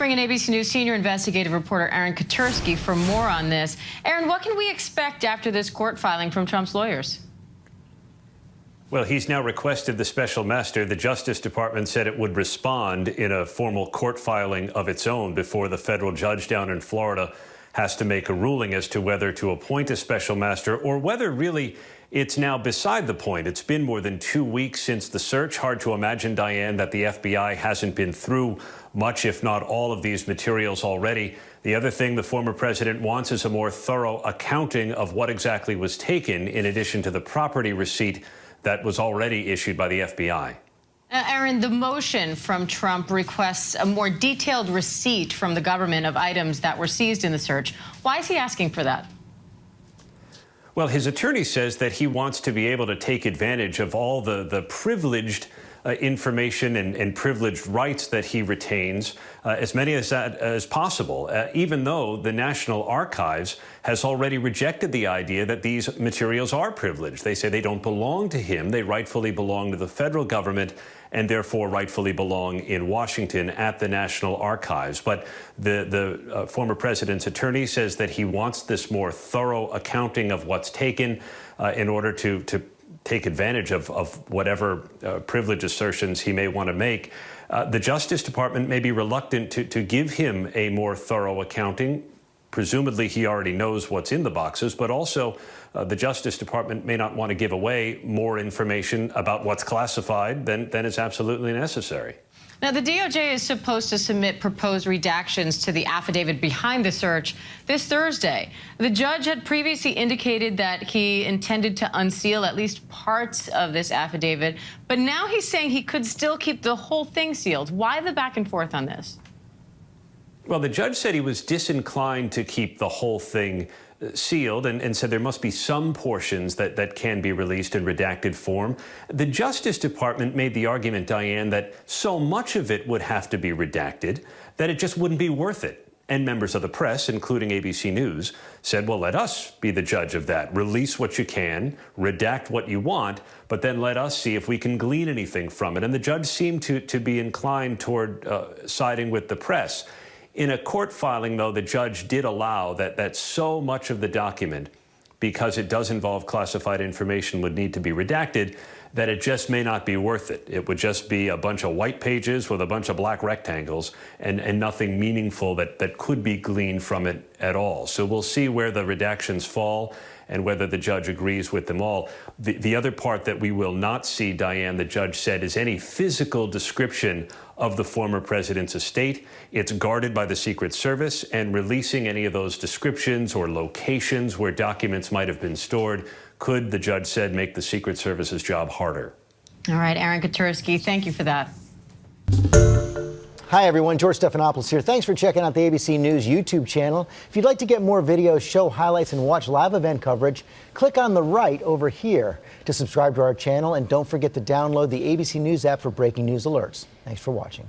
bring in ABC News senior investigative reporter Aaron Katersky for more on this. Aaron, what can we expect after this court filing from Trump's lawyers? Well, he's now requested the special master. The Justice Department said it would respond in a formal court filing of its own before the federal judge down in Florida has to make a ruling as to whether to appoint a special master or whether really it's now beside the point. It's been more than 2 weeks since the search. Hard to imagine, Diane, that the FBI hasn't been through much, if not all, of these materials already. The other thing the former president wants is a more thorough accounting of what exactly was taken, in addition to the property receipt that was already issued by the FBI. Aaron, the motion from Trump requests a more detailed receipt from the government of items that were seized in the search. Why is he asking for that? Well, his attorney says that he wants to be able to take advantage of all the privileged information and privileged rights that he retains, as many as possible, even though the National Archives has already rejected the idea that these materials are privileged. They say they don't belong to him. They rightfully belong to the federal government and therefore rightfully belong in Washington at the National Archives. But the former president's attorney says that he wants this more thorough accounting of what's taken in order to take advantage of whatever privilege assertions he may want to make. The Justice Department may be reluctant to give him a more thorough accounting. Presumably he already knows what's in the boxes, but also the Justice Department may not want to give away more information about what's classified than is absolutely necessary. Now, the DOJ is supposed to submit proposed redactions to the affidavit behind the search this Thursday. The judge had previously indicated that he intended to unseal at least parts of this affidavit, but now he's saying he could still keep the whole thing sealed. Why the back and forth on this? Well, the judge said he was disinclined to keep the whole thing sealed and said there must be some portions that can be released in redacted form. The Justice Department made the argument, Diane, that so much of it would have to be redacted that it just wouldn't be worth it. And members of the press, including ABC News, said, well, let us be the judge of that. Release what you can, redact what you want, but then let us see if we can glean anything from it. And the judge seemed to be inclined toward siding with the press. In a court filing, though, the judge did allow that so much of the document, because it does involve classified information, would need to be redacted, that it just may not be worth it. It would just be a bunch of white pages with a bunch of black rectangles and nothing meaningful that could be gleaned from it at all. So we'll see where the redactions fall and whether the judge agrees with them all. The other part that we will not see, Diane, the judge said, is any physical description of the former president's estate. It's guarded by the Secret Service, and releasing any of those descriptions or locations where documents might have been stored could, the judge said, make the Secret Service's job harder. All right, Aaron Katersky, thank you for that. Hi, everyone. George Stephanopoulos here. Thanks for checking out the ABC News YouTube channel. If you'd like to get more videos, show highlights, and watch live event coverage, click on the right over here to subscribe to our channel. And don't forget to download the ABC News app for breaking news alerts. Thanks for watching.